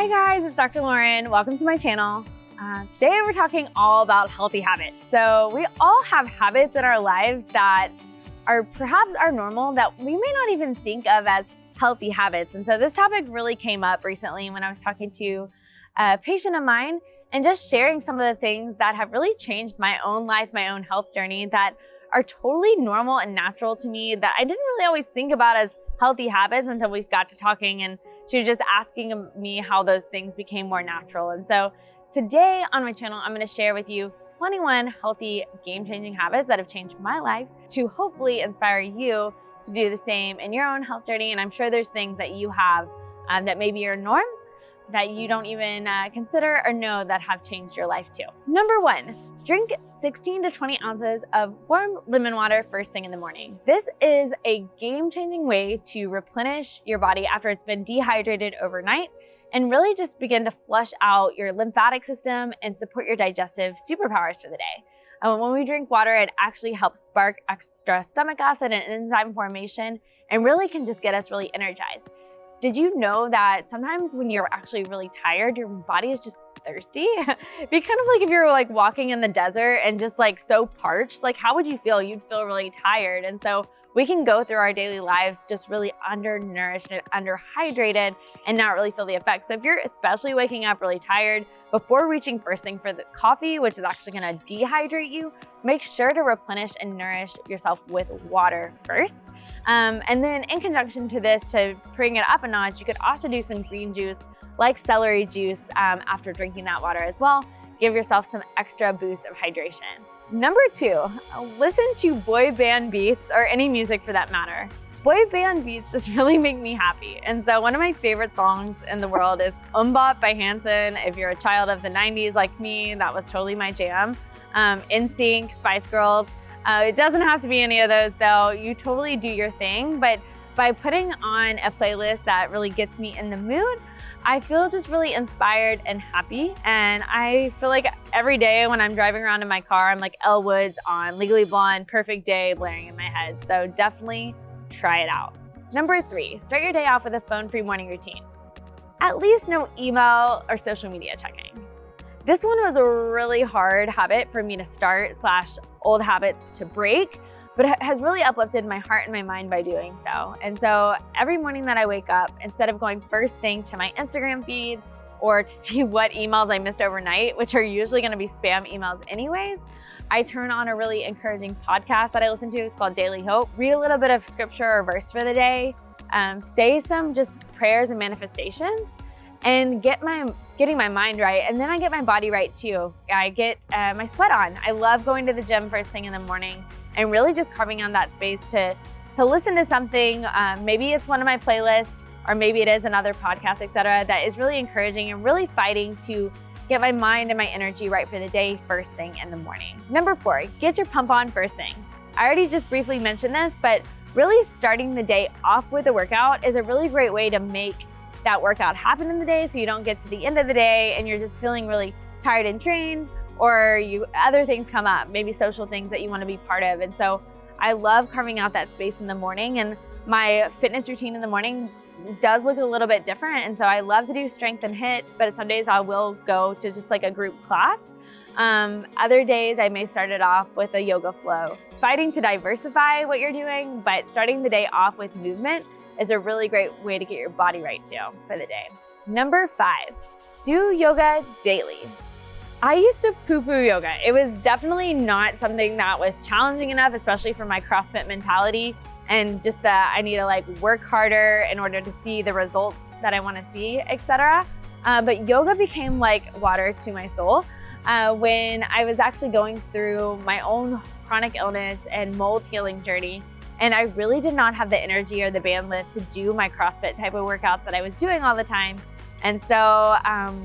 Hi guys, it's Dr. Lauren. Welcome to my channel. Today we're talking all about healthy habits. So we all have habits in our lives that are perhaps normal that we may not even think of as healthy habits. And so this topic really came up recently when I was talking to a patient of mine and just sharing some of the things that have really changed my own life, my own health journey that are totally normal and natural to me that I didn't really always think about as healthy habits until we got to talking, and she was just asking me how those things became more natural. And so today on my channel, I'm going to share with you 21 healthy game-changing habits that have changed my life to hopefully inspire you to do the same in your own health journey. And I'm sure there's things that you have that maybe your norm that you don't even consider or know that have changed your life too. Number 1, drink 16 to 20 ounces of warm lemon water first thing in the morning. This is a game-changing way to replenish your body after it's been dehydrated overnight and really just begin to flush out your lymphatic system and support your digestive superpowers for the day. When we drink water, it actually helps spark extra stomach acid and enzyme formation and really can just get us really energized. Did you know that sometimes when you're actually really tired, your body is just thirsty? It'd be kind of like if you're like walking in the desert and just like so parched, like how would you feel? You'd feel really tired. And so we can go through our daily lives just really undernourished and underhydrated and not really feel the effects. So if you're especially waking up really tired before reaching first thing for the coffee, which is actually gonna dehydrate you, make sure to replenish and nourish yourself with water first. And then in conjunction to this, to bring it up a notch, you could also do some green juice like celery juice after drinking that water as well. Give yourself some extra boost of hydration. Number 2, listen to boy band beats or any music for that matter. Boy band beats just really make me happy. And so one of my favorite songs in the world is Umbop by Hanson. If you're a child of the 90s like me, that was totally my jam. NSYNC, Spice Girls. It doesn't have to be any of those though. You totally do your thing. But by putting on a playlist that really gets me in the mood, I feel just really inspired and happy. And I feel like every day when I'm driving around in my car, I'm like Elle Woods on Legally Blonde, Perfect Day blaring in my head. So definitely try it out. Number 3, start your day off with a phone-free morning routine. At least no email or social media checking. This one was a really hard habit for me to start / old habits to break, but it has really uplifted my heart and my mind by doing so. And so every morning that I wake up, instead of going first thing to my Instagram feed or to see what emails I missed overnight, which are usually gonna be spam emails anyways, I turn on a really encouraging podcast that I listen to. It's called Daily Hope. Read a little bit of scripture or verse for the day, say some just prayers and manifestations, and getting my mind right. And then I get my body right too. I get my sweat on. I love going to the gym first thing in the morning and really just carving out that space to listen to something. Maybe it's one of my playlists, or maybe it is another podcast, etc., that is really encouraging and really fighting to get my mind and my energy right for the day first thing in the morning. Number 4, get your pump on first thing. I already just briefly mentioned this, but really starting the day off with a workout is a really great way to make that workout happen in the day so you don't get to the end of the day and you're just feeling really tired and drained, or other things come up, maybe social things that you want to be part of. And so I love carving out that space in the morning, and my fitness routine in the morning does look a little bit different. And so I love to do strength and HIIT, but some days I will go to just like a group class. Other days I may start it off with a yoga flow. Fighting to diversify what you're doing, but starting the day off with movement is a really great way to get your body right too for the day. Number 5, do yoga daily. I used to poo-poo yoga. It was definitely not something that was challenging enough, especially for my CrossFit mentality, and just that I need to like work harder in order to see the results that I want to see, etc. But yoga became like water to my soul when I was actually going through my own chronic illness and mold healing journey. And I really did not have the energy or the bandwidth to do my CrossFit type of workouts that I was doing all the time. And so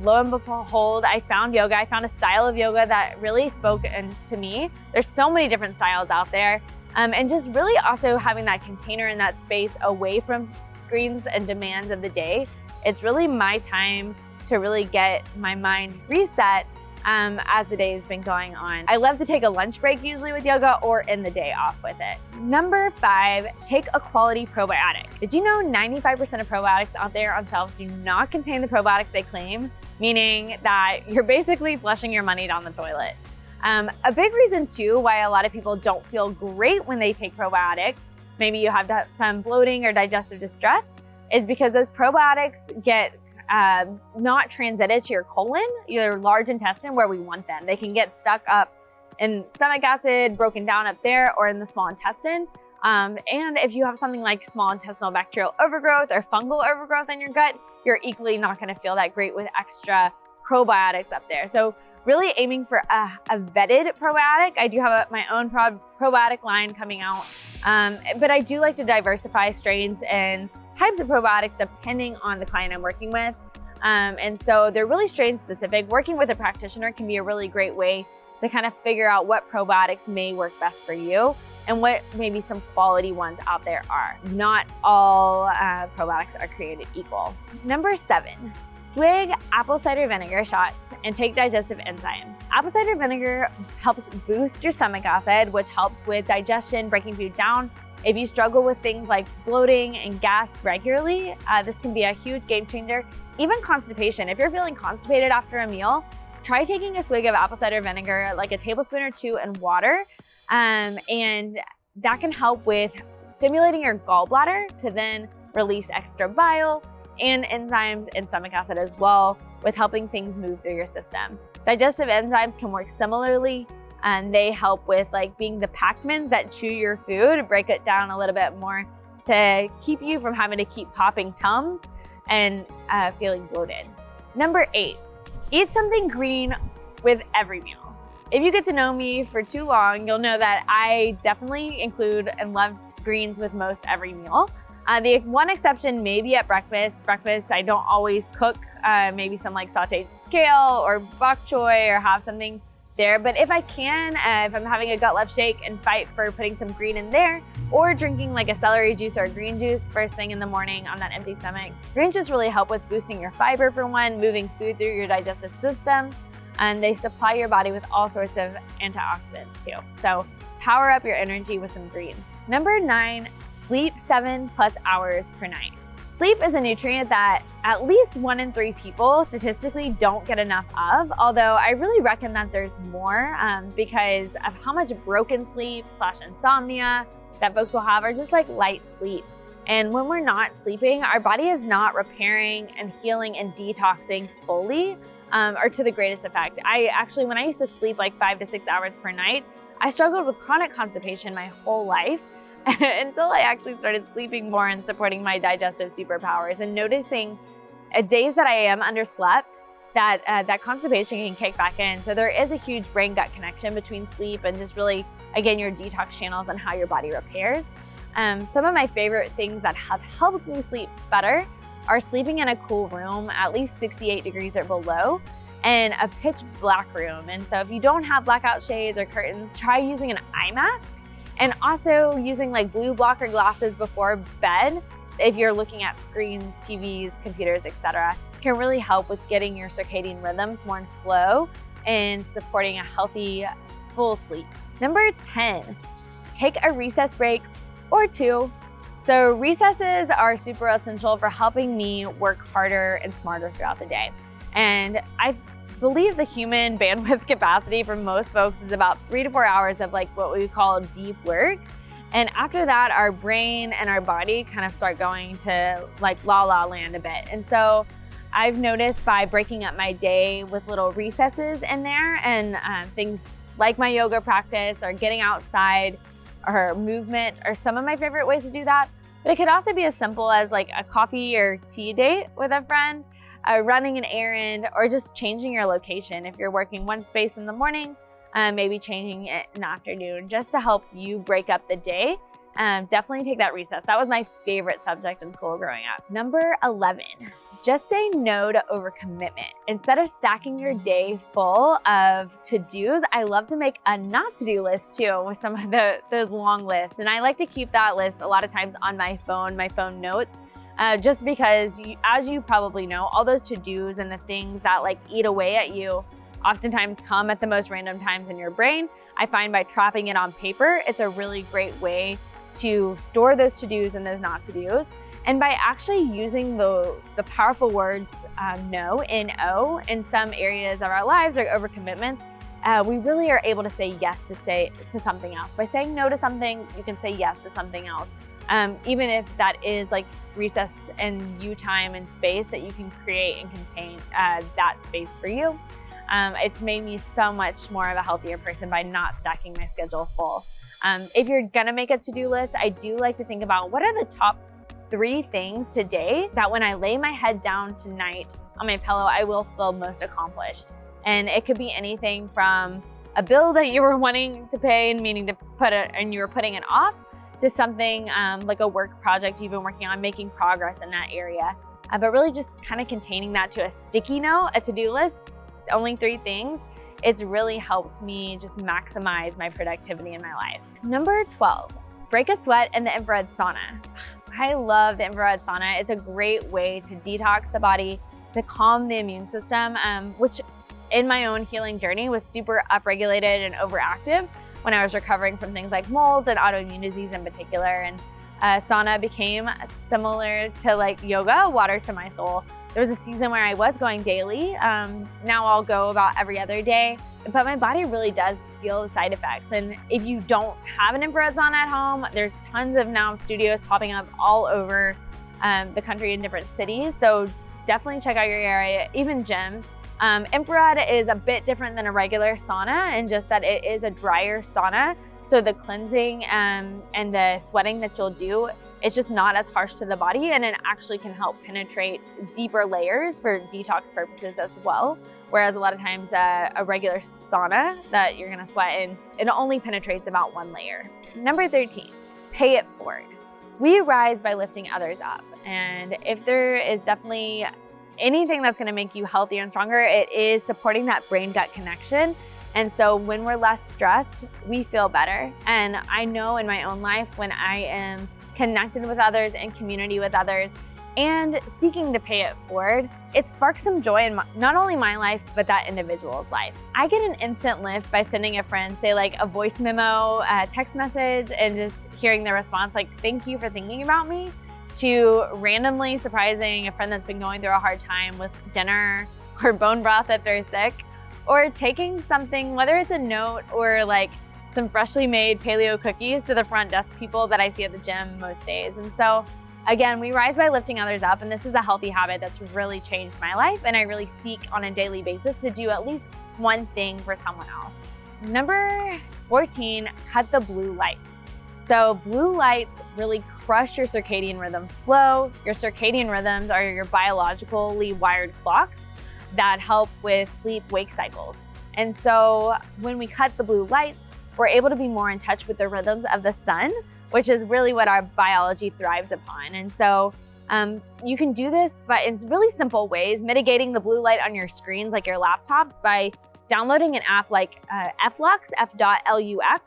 lo and behold, I found yoga. I found a style of yoga that really spoke to me. There's so many different styles out there. And just really also having that container in that space away from screens and demands of the day. It's really my time to really get my mind reset as the day has been going on. I love to take a lunch break usually with yoga or end the day off with it. Number 5, take a quality probiotic. Did you know 95% of probiotics out there on shelves do not contain the probiotics they claim? Meaning that you're basically flushing your money down the toilet. A big reason too why a lot of people don't feel great when they take probiotics, maybe you have some bloating or digestive distress, is because those probiotics get not transited to your colon, your large intestine where we want them. They can get stuck up in stomach acid, broken down up there, or in the small intestine. And if you have something like small intestinal bacterial overgrowth or fungal overgrowth in your gut, you're equally not going to feel that great with extra probiotics up there. So really aiming for a vetted probiotic. I do have my own probiotic line coming out, but I do like to diversify strains and types of probiotics depending on the client I'm working with. And so they're really strain specific. Working with a practitioner can be a really great way to kind of figure out what probiotics may work best for you and what maybe some quality ones out there are. Not all probiotics are created equal. Number 7, swig apple cider vinegar shots and take digestive enzymes. Apple cider vinegar helps boost your stomach acid, which helps with digestion, breaking food down. If you struggle with things like bloating and gas regularly, this can be a huge game changer. Even constipation. If you're feeling constipated after a meal, try taking a swig of apple cider vinegar, like a tablespoon or 2 in water. And that can help with stimulating your gallbladder to then release extra bile and enzymes and stomach acid as well, with helping things move through your system. Digestive enzymes can work similarly, and they help with like being the Pac-Mans that chew your food, break it down a little bit more to keep you from having to keep popping Tums and feeling bloated. Number 8, eat something green with every meal. If you get to know me for too long, you'll know that I definitely include and love greens with most every meal. The one exception may be at breakfast. Breakfast, I don't always cook maybe some like sauteed kale or bok choy or have something there. But if I can, if I'm having a gut love shake and fight for putting some green in there, or drinking like a celery juice or a green juice first thing in the morning on that empty stomach. Greens just really help with boosting your fiber for one, moving food through your digestive system, and they supply your body with all sorts of antioxidants too. So power up your energy with some greens. Number 9, sleep 7+ hours per night. Sleep is a nutrient that at least 1 in 3 people statistically don't get enough of, although I really reckon that there's more because of how much broken sleep / insomnia that folks will have, or just like light sleep. And when we're not sleeping, our body is not repairing and healing and detoxing fully or to the greatest effect. When I used to sleep like 5 to 6 hours per night, I struggled with chronic constipation my whole life until I actually started sleeping more and supporting my digestive superpowers and noticing days that I am underslept, that constipation can kick back in. So there is a huge brain-gut connection between sleep and just really, again, your detox channels and how your body repairs. Some of my favorite things that have helped me sleep better are sleeping in a cool room, at least 68 degrees or below, and a pitch black room. And so if you don't have blackout shades or curtains, try using an eye mask. And also using like blue blocker glasses before bed, if you're looking at screens, TVs, computers, etc., can really help with getting your circadian rhythms more in flow and supporting a healthy, full sleep. Number 10, take a recess break or 2. So recesses are super essential for helping me work harder and smarter throughout the day. And I believe the human bandwidth capacity for most folks is about 3 to 4 hours of like what we call deep work. And after that, our brain and our body kind of start going to like la la land a bit. And so I've noticed by breaking up my day with little recesses in there and things like my yoga practice or getting outside or movement are some of my favorite ways to do that. But it could also be as simple as like a coffee or tea date with a friend, running an errand, or just changing your location. If you're working one space in the morning, maybe changing it in the afternoon just to help you break up the day. Definitely take that recess. That was my favorite subject in school growing up. Number 11, just say no to overcommitment. Instead of stacking your day full of to-dos, I love to make a not to-do list too with some of those long lists. And I like to keep that list a lot of times on my phone notes. Just because, as you probably know, all those to-dos and the things that like eat away at you oftentimes come at the most random times in your brain. I find by trapping it on paper, it's a really great way to store those to-dos and those not to-dos. And by actually using the powerful words no, N-O, in some areas of our lives or overcommitments, we really are able to say yes to something else. By saying no to something, you can say yes to something else. Even if that is like recess and you time and space that you can create and contain that space for you. It's made me so much more of a healthier person by not stacking my schedule full. If you're gonna make a to-do list, I do like to think about what are the top 3 things today that when I lay my head down tonight on my pillow, I will feel most accomplished. And it could be anything from a bill that you were wanting to pay and meaning to put it, and you were putting it off, to something like a work project you've been working on, making progress in that area. But really just kind of containing that to a sticky note, a to-do list, only 3 things. It's really helped me just maximize my productivity in my life. Number 12, break a sweat in the infrared sauna. I love the infrared sauna. It's a great way to detox the body, to calm the immune system, which in my own healing journey was super upregulated and overactive when I was recovering from things like mold and autoimmune disease in particular. And sauna became similar to like yoga, water to my soul. There was a season where I was going daily. Now I'll go about every other day, but my body really does feel the side effects. And if you don't have an infrared sauna at home, there's tons of now studios popping up all over the country in different cities. So definitely check out your area, even gyms. Infrared is a bit different than a regular sauna in just that it is a drier sauna. So the cleansing and the sweating that you'll do, it's just not as harsh to the body, and it actually can help penetrate deeper layers for detox purposes as well. Whereas a lot of times a regular sauna that you're gonna sweat in, it only penetrates about 1 layer. Number 13, pay it forward. We rise by lifting others up. And if there is definitely anything that's gonna make you healthier and stronger, it is supporting that brain-gut connection. And so when we're less stressed, we feel better. And I know in my own life, when I am connected with others and community with others and seeking to pay it forward, it sparks some joy in not only my life, but that individual's life. I get an instant lift by sending a friend, say like a voice memo, a text message, and just hearing their response, like, thank you for thinking about me, to randomly surprising a friend that's been going through a hard time with dinner or bone broth if they're sick, or taking something, whether it's a note or like some freshly made paleo cookies, to the front desk people that I see at the gym most days. And so again, we rise by lifting others up, and this is a healthy habit that's really changed my life, and I really seek on a daily basis to do at least one thing for someone else. Number 14, cut the blue lights. So blue lights really crush your circadian rhythm flow. Your circadian rhythms are your biologically wired clocks that help with sleep-wake cycles. And so when we cut the blue lights, we're able to be more in touch with the rhythms of the sun, which is really what our biology thrives upon. And so you can do this but in really simple ways, mitigating the blue light on your screens like your laptops by downloading an app like FLux, F.LUX,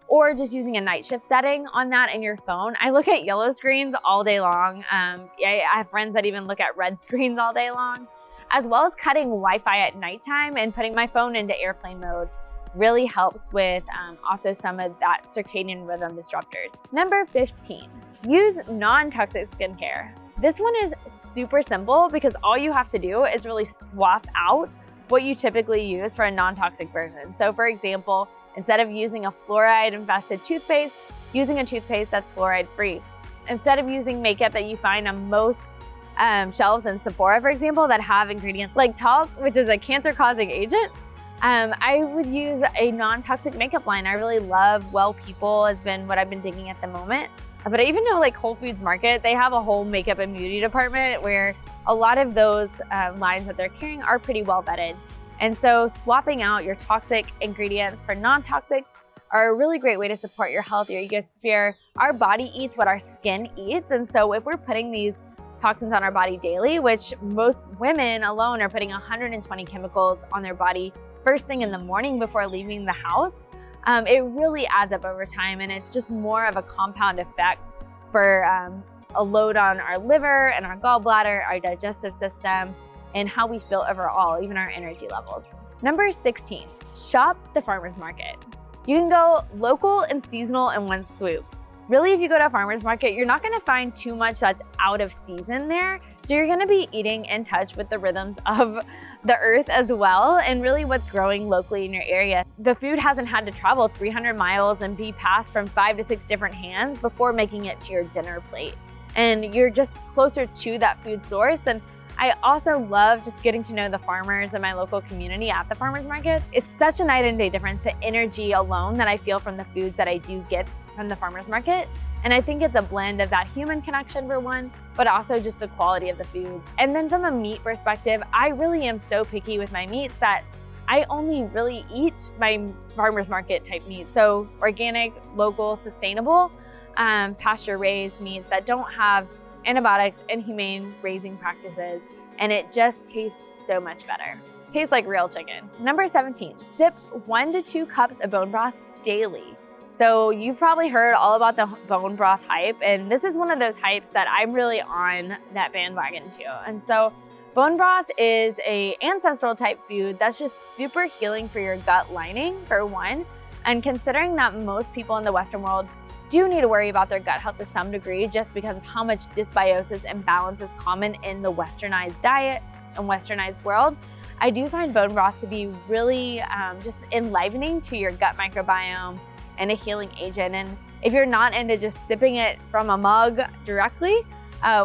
or just using a night shift setting on that in your phone. I look at yellow screens all day long. I have friends that even look at red screens all day long, as well as cutting Wi-Fi at nighttime and putting my phone into airplane mode really helps with also some of that circadian rhythm disruptors. Number 15, use non-toxic skincare. This one is super simple because all you have to do is really swap out what you typically use for a non-toxic version. So for example, instead of using a fluoride-infested toothpaste, using a toothpaste that's fluoride-free. Instead of using makeup that you find on most shelves in Sephora, for example, that have ingredients like talc, which is a cancer-causing agent, I would use a non-toxic makeup line. I really love Well People has been what I've been digging at the moment. But I even know like Whole Foods Market, they have a whole makeup and beauty department where a lot of those lines that they're carrying are pretty well vetted. And so swapping out your toxic ingredients for non-toxic are a really great way to support your health, your ecosphere. Our body eats what our skin eats. And so if we're putting these toxins on our body daily, which most women alone are putting 120 chemicals on their body first thing in the morning before leaving the house, it really adds up over time, and it's just more of a compound effect for a load on our liver and our gallbladder, our digestive system, and how we feel overall, even our energy levels. Number 16, shop the farmer's market. You can go local and seasonal in one swoop. Really, if you go to a farmer's market, you're not gonna find too much that's out of season there. So you're gonna be eating in touch with the rhythms of the earth as well, and really what's growing locally in your area. The food hasn't had to travel 300 miles and be passed from 5 to 6 different hands before making it to your dinner plate. And you're just closer to that food source. And I also love just getting to know the farmers in my local community at the farmers market. It's such a night and day difference, the energy alone that I feel from the foods that I do get from the farmers market. And I think it's a blend of that human connection for one, but also just the quality of the foods. And then from a meat perspective, I really am so picky with my meats that I only really eat my farmers market type meat. So organic, local, sustainable, pasture raised meats that don't have antibiotics and humane raising practices. And it just tastes so much better. Tastes like real chicken. Number 17, sip 1 to 2 cups of bone broth daily. So you've probably heard all about the bone broth hype, and this is one of those hypes that I'm really on that bandwagon too. And so bone broth is an ancestral type food that's just super healing for your gut lining, for one. And considering that most people in the Western world do need to worry about their gut health to some degree just because of how much dysbiosis and imbalance is common in the westernized diet and westernized world, I do find bone broth to be really just enlivening to your gut microbiome and a healing agent. And if you're not into just sipping it from a mug directly,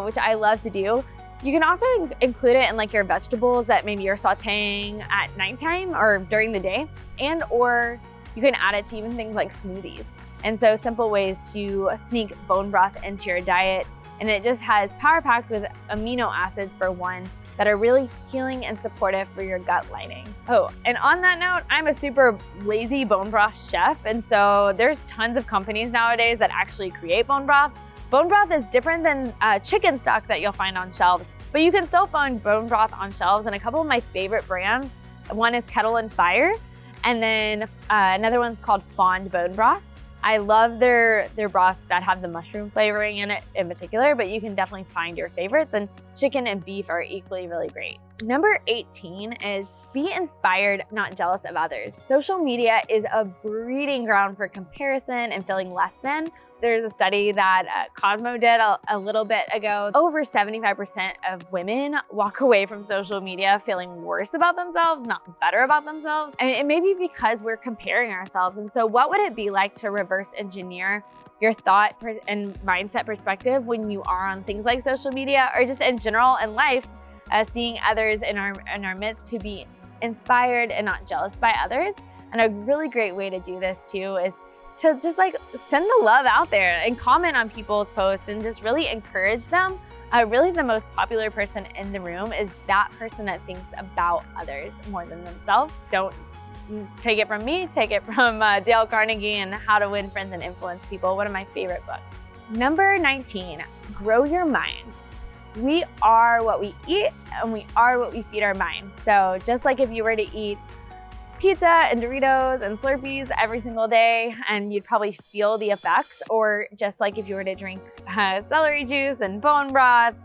which I love to do, you can also include it in like your vegetables that maybe you're sauteing at nighttime or during the day, and or you can add it to even things like smoothies. And so simple ways to sneak bone broth into your diet. And it just has power packed with amino acids for one that are really healing and supportive for your gut lining. Oh, and on that note, I'm a super lazy bone broth chef. And so there's tons of companies nowadays that actually create bone broth. Bone broth is different than chicken stock that you'll find on shelves, but you can still find bone broth on shelves. And a couple of my favorite brands, one is Kettle and Fire, and then another one's called Fond Bone Broth. I love their broths that have the mushroom flavoring in it in particular, but you can definitely find your favorites, and chicken and beef are equally really great. Number 18 is be inspired, not jealous of others. Social media is a breeding ground for comparison and feeling less than. There's a study that Cosmo did a little bit ago. Over 75% of women walk away from social media feeling worse about themselves, not better about themselves. And it may be because we're comparing ourselves. And so what would it be like to reverse engineer your thought and mindset perspective when you are on things like social media or just in general in life, seeing others in our midst to be inspired and not jealous by others? And a really great way to do this too is to just like send the love out there and comment on people's posts and just really encourage them. Really the most popular person in the room is that person that thinks about others more than themselves. Don't take it from me, take it from Dale Carnegie and How to Win Friends and Influence People, one of my favorite books. Number 19, grow your mind. We are what we eat and we are what we feed our mind. So just like if you were to eat pizza and Doritos and Slurpees every single day, and you'd probably feel the effects, or just like if you were to drink celery juice and bone broth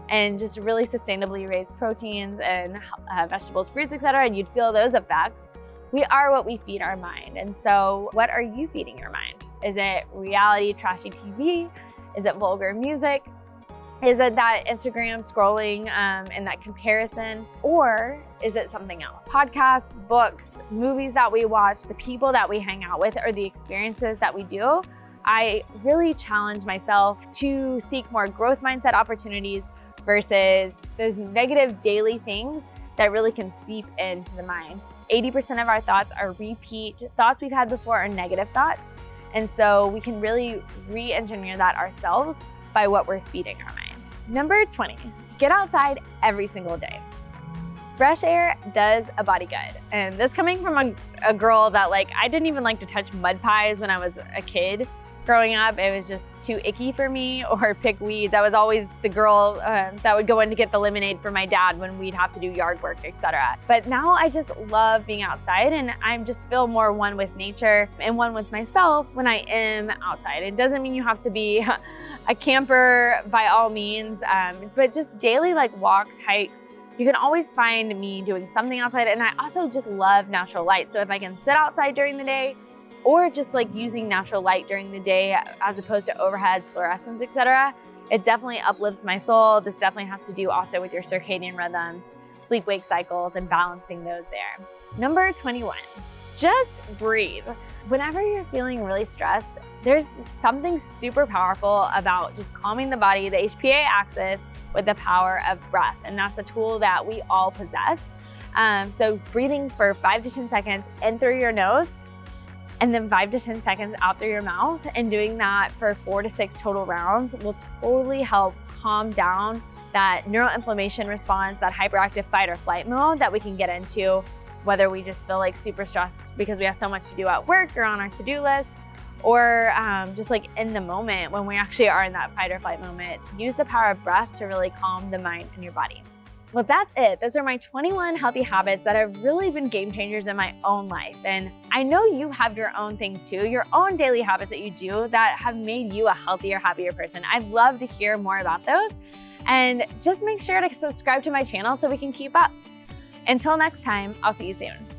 and just really sustainably raised proteins and vegetables, fruits, etc., and you'd feel those effects. We are what we feed our mind. And so what are you feeding your mind? Is it reality, trashy TV? Is it vulgar music? Is it that Instagram scrolling and that comparison? Or is it something else? Podcasts, books, movies that we watch, the people that we hang out with, or the experiences that we do? I really challenge myself to seek more growth mindset opportunities versus those negative daily things that really can seep into the mind. 80% of our thoughts are repeat thoughts we've had before, or negative thoughts. And so we can really re-engineer that ourselves by what we're feeding our mind. Number 20, get outside every single day. Fresh air does a body good. And this coming from a girl that I didn't even like to touch mud pies when I was a kid. Growing up, it was just too icky for me, or pick weeds. I was always the girl that would go in to get the lemonade for my dad when we'd have to do yard work, etc. But now I just love being outside, and I just feel more one with nature and one with myself when I am outside. It doesn't mean you have to be a camper by all means, but just daily walks, hikes, You can always find me doing something outside, and I also just love natural light. So if I can sit outside during the day, or just like using natural light during the day as opposed to overheads, fluorescents, etc., it definitely uplifts my soul. This definitely has to do also with your circadian rhythms, sleep-wake cycles, and balancing those there. Number 21, just breathe. Whenever you're feeling really stressed, there's something super powerful about just calming the body, the HPA axis, with the power of breath. And that's a tool that we all possess. So breathing for 5 to 10 seconds in through your nose, and then 5 to 10 seconds out through your mouth, and doing that for 4 to 6 total rounds will totally help calm down that neuroinflammation response, that hyperactive fight or flight mode that we can get into, whether we just feel like super stressed because we have so much to do at work or on our to-do list, or just like in the moment when we actually are in that fight or flight moment. Use the power of breath to really calm the mind and your body. Well, that's it. Those are my 21 healthy habits that have really been game changers in my own life. And I know you have your own things too, your own daily habits that you do that have made you a healthier, happier person. I'd love to hear more about those. And just make sure to subscribe to my channel so we can keep up. Until next time, I'll see you soon.